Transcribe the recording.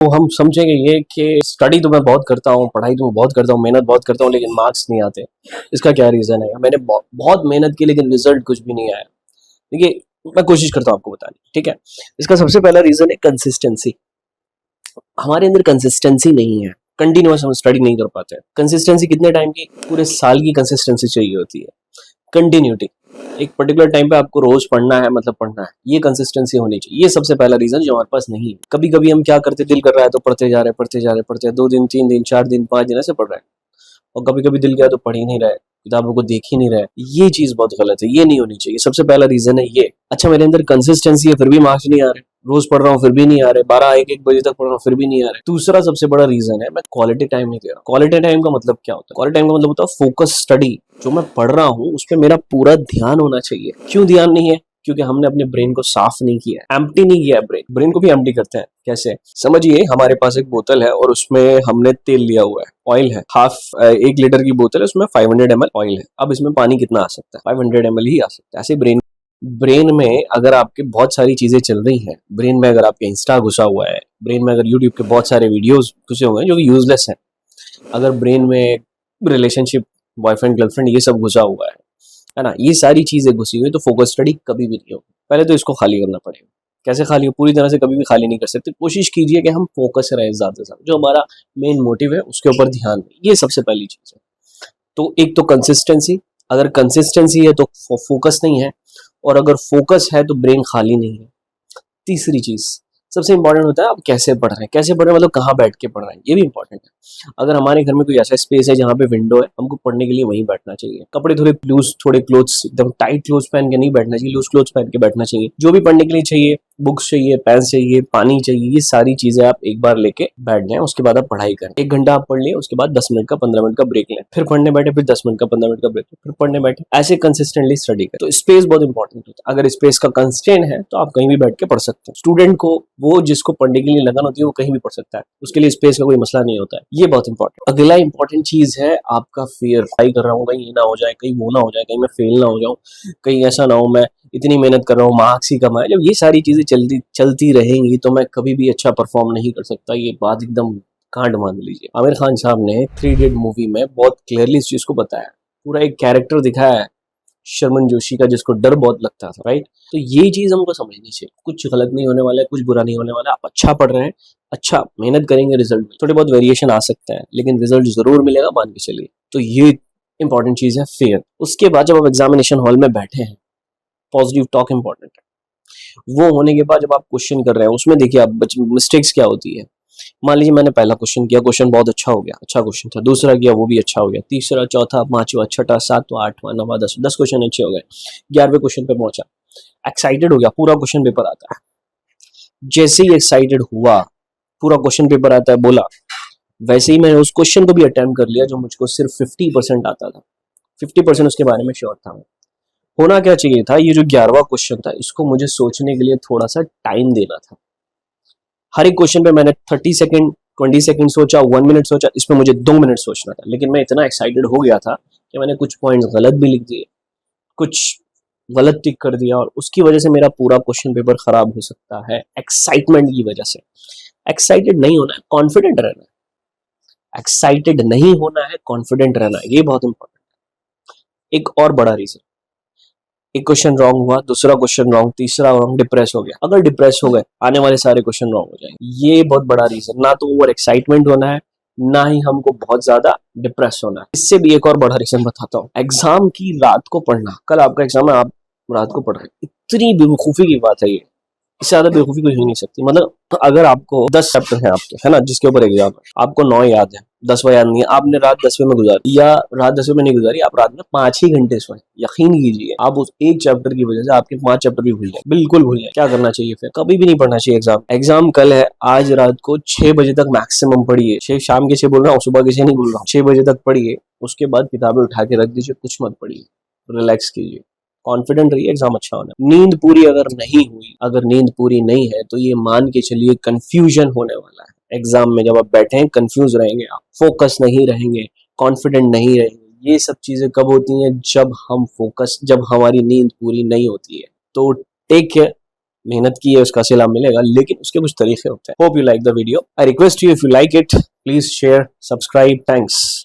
तो हम समझेंगे ये कि स्टडी तो मैं बहुत करता हूँ, पढ़ाई तो मैं बहुत करता हूँ, मेहनत बहुत करता हूँ, लेकिन मार्क्स नहीं आते। इसका क्या रीज़न है? मैंने बहुत मेहनत की लेकिन रिजल्ट कुछ भी नहीं आया। देखिए, मैं कोशिश करता हूँ आपको बताने की, ठीक है? इसका सबसे पहला रीज़न है कंसिस्टेंसी। हमारे अंदर कंसिस्टेंसी नहीं है, कंटिन्यूअस हम स्टडी नहीं कर पाते। कंसिस्टेंसी कितने टाइम की? पूरे साल की कंसिस्टेंसी चाहिए होती है। कंटिन्यूटी, एक पर्टिकुलर टाइम पे आपको रोज पढ़ना है, मतलब पढ़ना है, ये कंसिस्टेंसी होनी चाहिए। ये सबसे पहला रीजन जो हमारे पास नहीं है। कभी कभी हम क्या करते, दिल कर रहा है तो पढ़ते जा रहे पढ़ते जा रहे पढ़ते जा रहे, 2 दिन 3 दिन 4 दिन 5 दिन ऐसे पढ़ रहे हैं, और कभी कभी दिल गया तो पढ़ ही नहीं रहे, किताबों को देख ही नहीं रहे। ये चीज बहुत गलत है, ये नहीं होनी चाहिए। सबसे पहला रीजन है ये। अच्छा, मेरे अंदर कंसिस्टेंसी है फिर भी मार्क्स नहीं आ रहे, रोज पढ़ रहा हूँ फिर भी नहीं आ रहे, 12 1 1 बजे तक पढ़ रहा हूँ फिर भी नहीं आ रहे। दूसरा सबसे बड़ा रीजन है मैं क्वालिटी टाइम नहीं दे रहा। क्वालिटी टाइम का मतलब क्या होता है? क्वालिटी टाइम का मतलब होता है फोकस स्टडी। जो मैं पढ़ रहा हूँ उस पर मेरा पूरा ध्यान होना चाहिए। क्यों ध्यान नहीं है? क्योंकि हमने अपने ब्रेन को साफ नहीं किया, एम्प्टी नहीं किया। ब्रेन को भी एम्प्टी करते हैं कैसे? समझिए, हमारे पास एक बोतल है और उसमें हमने तेल लिया हुआ है, ऑयल है, 1 लीटर की बोतल है, उसमें 500 ml ऑयल है। अब इसमें पानी कितना आ सकता है? 500 ml ही आ सकता है। ऐसे ब्रेन में अगर आपके बहुत सारी चीजें चल रही हैं, ब्रेन में अगर आपके इंस्टा घुसा हुआ है, ब्रेन में अगर यूट्यूब के बहुत सारे वीडियोस घुसे हुए हैं जो कि यूजलेस हैं, अगर ब्रेन में रिलेशनशिप, बॉयफ्रेंड गर्लफ्रेंड, ये सब घुसा हुआ है ना, ये सारी चीजें घुसी हुई, तो फोकस स्टडी कभी भी नहीं होगी। पहले तो इसको खाली करना पड़ेगा। कैसे खाली हो? पूरी तरह से कभी भी खाली नहीं कर सकते। कोशिश कीजिए कि हम फोकस रहे ज्यादा से ज्यादा, जो हमारा मेन मोटिव है उसके ऊपर ध्यान दें। ये सबसे पहली चीज है। तो एक तो कंसिस्टेंसी, अगर कंसिस्टेंसी है तो फोकस नहीं है, और अगर फोकस है तो ब्रेन खाली नहीं है। तीसरी चीज सबसे इंपॉर्टेंट होता है, आप कैसे पढ़ रहे हैं। कैसे पढ़ रहे हैं मतलब कहाँ बैठ के पढ़ रहे हैं, ये भी इंपॉर्टेंट है। अगर हमारे घर में कोई ऐसा स्पेस है जहाँ पे विंडो है, हमको पढ़ने के लिए वहीं बैठना चाहिए। कपड़े थोड़े लूज, थोड़े क्लोथ्स एकदम टाइट क्लोथ्स पहन के नहीं बैठना चाहिए, लूज क्लोथ्स पहन के बैठना चाहिए। जो भी पढ़ने के लिए चाहिए, बुक्स चाहिए, पेन चाहिए, पानी चाहिए, ये सारी चीजें आप एक बार लेके बैठ जाएं। उसके बाद आप पढ़ाई करें। 1 घंटा आप पढ़ लिए, उसके बाद 10 मिनट का 15 मिनट का ब्रेक लें, फिर पढ़ने बैठे, फिर 10 मिनट का 15 मिनट का ब्रेक, फिर पढ़ने बैठे। ऐसे कंसिस्टेंटली स्टडी करें। तो स्पेस बहुत इंपॉर्टेंट होता है। अगर स्पेस का कंस्ट्रेंट है तो आप कहीं भी बैठ के पढ़ सकते हैं। स्टूडेंट को, वो जिसको पढ़ने के लिए लगन होती है, वो कहीं भी पढ़ सकता है, उसके लिए स्पेस का कोई मसला नहीं होता है। ये बहुत इंपॉर्टेंट। अगला इंपॉर्टेंट चीज है आपका फियर। ट्राई कर रहा हूँ, कहीं ये ना हो जाए, कहीं वो ना हो जाए, कहीं मैं फेल ना हो जाऊं, कहीं ऐसा ना हो मैं इतनी मेहनत कर रहा हूँ मार्क्स ही कम आए। जब ये सारी चीजें चलती रहेंगी तो मैं कभी भी अच्छा परफॉर्म नहीं कर सकता। ये बात एकदम कांड मान लीजिए। आमिर खान साहब ने 3 इडियट मूवी में बहुत क्लियरली इस चीज को बताया। पूरा एक कैरेक्टर दिखाया है शर्मन जोशी का, जिसको डर बहुत लगता था, राइट? तो ये चीज हमको समझनी चाहिए। कुछ गलत नहीं होने वाला है, कुछ बुरा नहीं होने वाला है। आप अच्छा पढ़ रहे हैं, अच्छा मेहनत करेंगे, रिजल्ट में थोड़े बहुत वेरिएशन आ सकते हैं, लेकिन रिजल्ट जरूर मिलेगा, मान के चलिए। तो ये इंपॉर्टेंट चीज है, फेयर। उसके बाद जब आप एग्जामिनेशन हॉल में बैठे हैं, पॉजिटिव टॉक इंपॉर्टेंट है। वो होने के बाद जब आप क्वेश्चन कर रहे हैं, उसमें देखिए आप मिस्टेक्स क्या होती है। मान लीजिए मैंने पहला क्वेश्चन किया, क्वेश्चन बहुत अच्छा हो गया, अच्छा क्वेश्चन था। दूसरा किया, वो भी अच्छा हो गया। तीसरा, चौथा, पांचवा, छठा, सातवां, आठवां, नौवां, 10 क्वेश्चन अच्छे हो गए। 11वें क्वेश्चन पे पहुंचा, एक्साइटेड हो गया। पूरा क्वेश्चन पेपर आता है, जैसे ही एक्साइटेड हुआ, पूरा क्वेश्चन पेपर आता है, बोला, वैसे ही मैंने उस क्वेश्चन को भी अटेम्प्ट कर लिया जो मुझको सिर्फ 50% आता था। 50% उसके बारे में श्योर था। होना क्या चाहिए था, ये जो 11वां क्वेश्चन था, इसको मुझे सोचने के लिए थोड़ा सा टाइम देना था। हर एक क्वेश्चन पे मैंने 30 सेकंड, 20 सेकंड सोचा, 1 मिनट सोचा, इसमें मुझे 2 मिनट सोचना था। लेकिन मैं इतना एक्साइटेड हो गया था कि मैंने कुछ पॉइंट्स गलत भी लिख दिए, कुछ गलत टिक कर दिया, और उसकी वजह से मेरा पूरा क्वेश्चन पेपर खराब हो सकता है, एक्साइटमेंट की वजह से। एक्साइटेड नहीं होना है, कॉन्फिडेंट रहना है। एक्साइटेड नहीं होना है, कॉन्फिडेंट रहना है, ये बहुत इंपॉर्टेंट है। एक और बड़ा रीजन, एक क्वेश्चन रॉन्ग हुआ, दूसरा क्वेश्चन रॉन्ग, तीसरा रॉन्ग, डिप्रेस हो गया। अगर डिप्रेस हो गए, आने वाले सारे क्वेश्चन रॉन्ग हो जाएंगे। ये बहुत बड़ा रीजन। ना तो ओवर एक्साइटमेंट होना है, ना ही हमको बहुत ज्यादा डिप्रेस होना है। इससे भी एक और बड़ा रीजन बताता हूँ, एग्जाम की रात को पढ़ना। कल आपका एग्जाम है, आप रात को पढ़ रहे हैं, इतनी बेवकूफी की बात है ये। इससे ज्यादा बेवकूफी कोई हो नहीं सकती। मतलब अगर आपको 10 चैप्टर है आपके, है ना, जिसके ऊपर एग्जाम है, आपको 9 याद है, 10वां याद नहीं है, आपने रात 10वें में गुजारी, या रात 10वें में नहीं गुजारी, आप रात में 5 ही घंटे सोए, यकीन कीजिए आप उस एक चैप्टर की वजह से आपके 5 चैप्टर भी भूल जाए, बिल्कुल भूल जाए। क्या करना चाहिए फिर? कभी भी नहीं पढ़ना चाहिए। एग्जाम कल है, आज रात को 6 बजे तक मैक्सिमम पढ़िए। 6 शाम के 6 बोल रहा हूँ, सुबह के 6 नहीं बोल रहा हूँ। 6 बजे तक पढ़िए, उसके बाद किताबें उठा के रख दीजिए, कुछ मत पढ़िए, रिलैक्स कीजिए, कॉन्फिडेंट रहिए, एग्जाम अच्छा होना। नींद पूरी अगर नहीं हुई, अगर नींद पूरी नहीं है, तो ये मान के चलिए कंफ्यूजन होने वाला है एग्जाम में। जब आप बैठे हैं, कंफ्यूज रहेंगे आप, फोकस नहीं रहेंगे, कॉन्फिडेंट नहीं रहेंगे। ये सब चीजें कब होती हैं? जब हम फोकस, जब हमारी नींद पूरी नहीं होती है। तो टेक केयर, मेहनत की है उसका सिला मिलेगा, लेकिन उसके कुछ तरीके होते हैं. Hope you like the video. I request you, if you like it, please share, subscribe. Thanks.